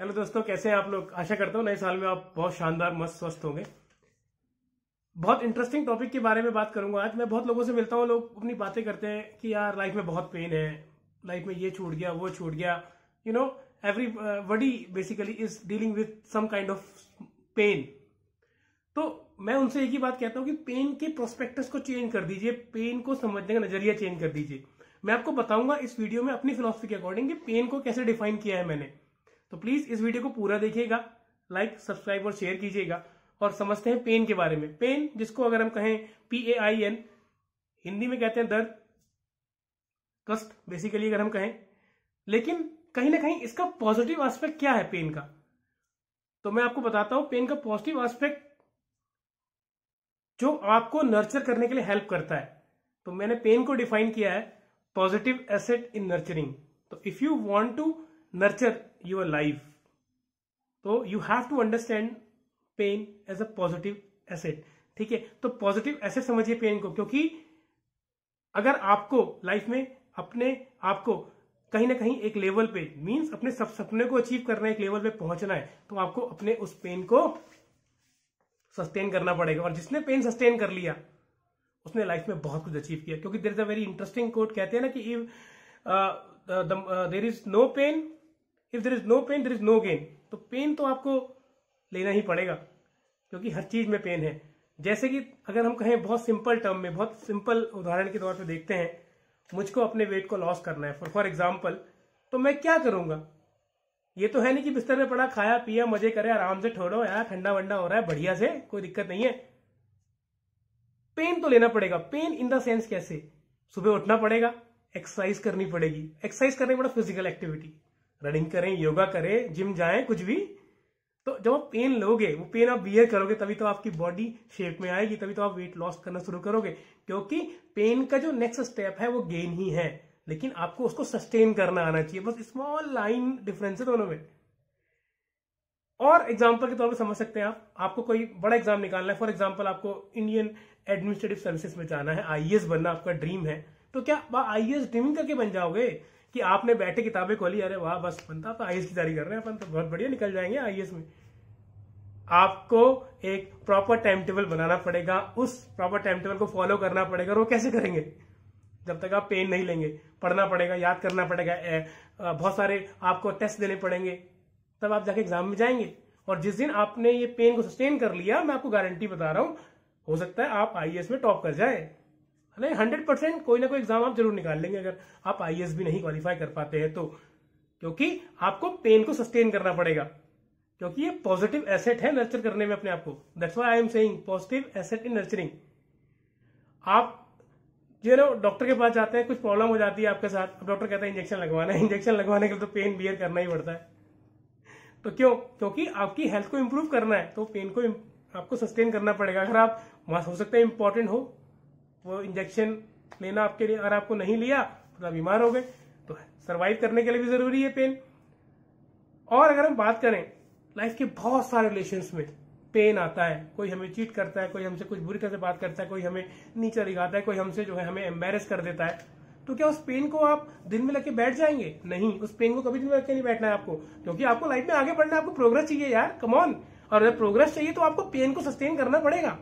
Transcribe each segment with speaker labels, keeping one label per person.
Speaker 1: Hello दोस्तों, कैसे हैं आप लोग। आशा करता हूँ नए साल में आप बहुत शानदार मस्त स्वस्थ होंगे। बहुत इंटरेस्टिंग टॉपिक के बारे में बात करूंगा आज। मैं बहुत लोगों से मिलता हूँ, लोग अपनी बातें करते हैं कि यार लाइफ में बहुत पेन है, लाइफ में ये छूट गया वो छूट गया। You know everybody basically is dealing with some kind of pain. तो मैं उनसे एक ही बात कहता हूँ कि पेन के प्रोस्पेक्टस को चेंज कर दीजिए, पेन को समझने का नजरिया चेंज कर दीजिए। मैं आपको बताऊंगा इस वीडियो में अपनी फिलॉसफी के अकॉर्डिंग कि पेन को कैसे डिफाइन किया है मैंने। तो प्लीज इस वीडियो को पूरा देखिएगा, लाइक सब्सक्राइब और शेयर कीजिएगा और समझते हैं पेन के बारे में। पेन जिसको अगर हम कहें PAIN, हिंदी में कहते हैं दर्द, कष्ट बेसिकली अगर हम कहें। लेकिन कहीं ना कहीं इसका पॉजिटिव एस्पेक्ट क्या है पेन का, तो मैं आपको बताता हूं। पेन का पॉजिटिव एस्पेक्ट जो आपको नर्चर करने के लिए हेल्प करता है, तो मैंने पेन को डिफाइन किया है पॉजिटिव एसेट इन नर्चरिंग। तो if you want to nurture your life, तो you have to understand pain as a positive asset. ठीक है, तो पॉजिटिव एसेट समझिए पेन को, क्योंकि अगर आपको लाइफ में अपने आप को कहीं ना कहीं एक लेवल पे मींस अपने सब सपने को अचीव करना है, एक लेवल पे पहुंचना है, तो आपको अपने उस पेन को सस्टेन करना पड़ेगा। और जिसने पेन सस्टेन कर लिया उसने लाइफ में बहुत कुछ अचीव किया। क्योंकि there is a very interesting quote, कहते हैं ना कि if there is no pain, if there is no pain there is no gain. तो पेन तो आपको लेना ही पड़ेगा, क्योंकि हर चीज में पेन है। जैसे कि अगर हम कहें बहुत सिंपल टर्म में, बहुत सिंपल उदाहरण के तौर पे देखते हैं, मुझको अपने वेट को लॉस करना है फॉर एग्जाम्पल, तो मैं क्या करूंगा। ये तो है नहीं कि बिस्तर में पड़ा, खाया पिया, मजे करे, आराम से ठहरो यार, ठंडा वंडा हो रहा है, बढ़िया से, कोई दिक्कत नहीं है। पेन तो लेना पड़ेगा। पेन इन द सेंस कैसे, सुबह उठना पड़ेगा, एक्सरसाइज करनी पड़ेगी। एक्सरसाइज करने पड़ा फिजिकल एक्टिविटी, रनिंग करें, योगा करें, जिम जाएं, कुछ भी। तो जब आप पेन लोगे, वो पेन आप बियर करोगे, तभी तो आपकी बॉडी शेप में आएगी, तभी तो आप वेट लॉस करना शुरू करोगे। क्योंकि पेन का जो नेक्स्ट स्टेप है वो गेन ही है, लेकिन आपको उसको सस्टेन करना आना चाहिए। बस स्मॉल लाइन डिफरेंस है दोनों में। और एग्जाम्पल के तौर पर समझ सकते हैं आप, आपको कोई बड़ा एग्जाम निकालना है, फॉर एग्जाम्पल आपको इंडियन एडमिनिस्ट्रेटिव सर्विसेज में जाना है, IAS बनना आपका ड्रीम है। तो क्या IAS ड्रीमिंग करके बन जाओगे कि आपने बैठे किताबें खोली, अरे वाह बस बनता तो IAS की तैयारी कर रहे हैं अपन, तो बहुत बढ़िया निकल जाएंगे IAS में। आपको एक प्रॉपर टाइम टेबल बनाना पड़ेगा, उस प्रॉपर टाइम टेबल को फॉलो करना पड़ेगा। और वो कैसे करेंगे, जब तक आप पेन नहीं लेंगे। पढ़ना पड़ेगा, याद करना पड़ेगा, बहुत सारे आपको टेस्ट देने पड़ेंगे, तब आप जाके एग्जाम में जाएंगे। और जिस दिन आपने ये पेन को सस्टेन कर लिया, मैं आपको गारंटी बता रहा हूं, हो सकता है आप IAS में टॉप कर जाए। 100% कोई ना कोई एग्जाम आप जरूर निकाल लेंगे अगर आप IAS भी नहीं क्वालिफाई कर पाते हैं तो। क्योंकि आपको पेन को सस्टेन करना पड़ेगा, क्योंकि ये पॉजिटिव एसेट है नर्चर करने में अपने आप को। That's why I am saying positive asset in nurturing. आप डॉक्टर के पास जाते हैं, कुछ प्रॉब्लम हो जाती है आपके साथ, अब डॉक्टर कहता है इंजेक्शन लगवाना है। इंजेक्शन लगवाने के लिए तो पेन बियर करना ही पड़ता है। तो क्यों, क्योंकि आपकी हेल्थ को इंप्रूव करना है, तो पेन को आपको सस्टेन करना पड़ेगा। अगर आप हो सकता है इंपॉर्टेंट हो वो इंजेक्शन लेना आपके लिए, अगर आपको नहीं लिया तो आप बीमार हो गए। तो सर्वाइव करने के लिए भी जरूरी है पेन। और अगर हम बात करें लाइफ के बहुत सारे रिलेशंस में पेन आता है। कोई हमें चीट करता है, कोई हमसे कुछ बुरी तरह से बात करता है, कोई हमें नीचा दिखाता है, कोई हमसे जो है हमें एम्बेरस कर देता है। तो क्या उस पेन को आप दिल में लेके बैठ जाएंगे? नहीं, उस पेन को कभी दिल में रख के नहीं बैठना है आपको, क्योंकि आपको लाइफ में आगे बढ़ना है, आपको प्रोग्रेस चाहिए यार, कम ऑन। और अगर प्रोग्रेस चाहिए तो आपको पेन को सस्टेन करना पड़ेगा।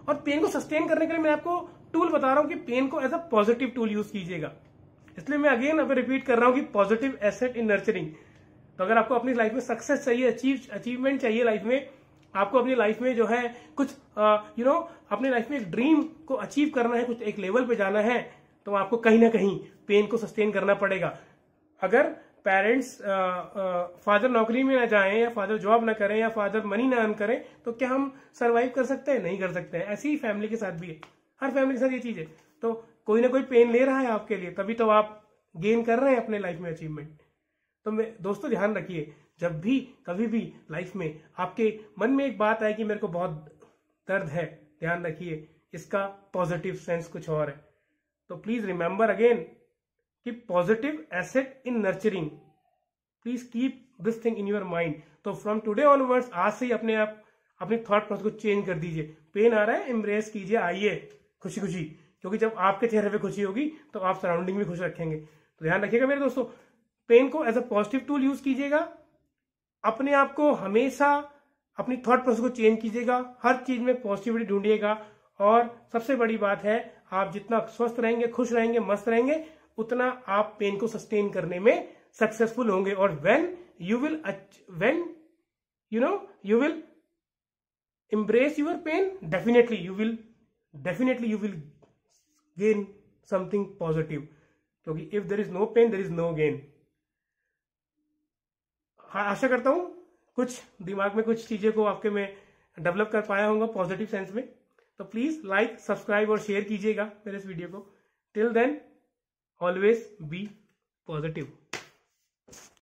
Speaker 1: और पेन को सस्टेन करने के लिए मैं आपको टूल बता रहा हूं कि पेन को as a positive tool use कीजिएगा। इसलिए मैं अगेन अब रिपीट कर रहा हूं कि पॉजिटिव एसेट इन नर्चरिंग। तो अगर आपको अपनी लाइफ में सक्सेस चाहिए, अचीवमेंट चाहिए लाइफ में, आपको अपनी लाइफ में जो है कुछ अपनी लाइफ में एक ड्रीम को अचीव करना है, कुछ एक लेवल पे जाना है, तो आपको कहीं ना कहीं पेन को सस्टेन करना पड़ेगा। अगर पेरेंट्स फादर नौकरी में ना जाएं, या फादर जॉब ना करें, या फादर मनी ना अर्न करें, तो क्या हम सरवाइव कर सकते हैं? नहीं कर सकते हैं। ऐसी ही फैमिली के साथ भी है, हर फैमिली के साथ ये चीज है। तो कोई ना कोई पेन ले रहा है आपके लिए, तभी तो आप गेन कर रहे हैं अपने लाइफ में अचीवमेंट। तो दोस्तों ध्यान रखिए, जब भी कभी भी लाइफ में आपके मन में एक बात आए कि मेरे को बहुत दर्द है, ध्यान रखिए इसका पॉजिटिव सेंस कुछ और है। तो प्लीज रिमेंबर अगेन कि positive asset in nurturing, please keep this thing in your mind. तो फ्रॉम टुडे ऑनवर्ड्स, आज से ही अपने आप अपने थॉट प्रोसेस को चेंज कर दीजिए। पेन आ रहा है, एम्ब्रेस कीजिए, आइए खुशी खुशी, क्योंकि जब आपके चेहरे पे खुशी होगी तो आप सराउंडिंग भी खुश रखेंगे। तो ध्यान रखिएगा मेरे दोस्तों, पेन को as a positive tool use कीजिएगा, अपने आप को हमेशा अपनी थॉट प्रोसेस को चेंज कीजिएगा, हर चीज में पॉजिटिविटी ढूंढिएगा। और सबसे बड़ी बात है, आप जितना स्वस्थ रहेंगे, खुश रहेंगे, मस्त रहेंगे, उतना आप पेन को सस्टेन करने में सक्सेसफुल होंगे। और when you will embrace your pain, definitely you will gain something positive, क्योंकि if there is no pain there is no gain। हाँ, आशा करता हूं कुछ दिमाग में कुछ चीजें को आपके में डेवलप कर पाया होगा पॉजिटिव सेंस में। तो प्लीज लाइक, सब्सक्राइब और शेयर कीजिएगा मेरे इस वीडियो को। Till then always be positive.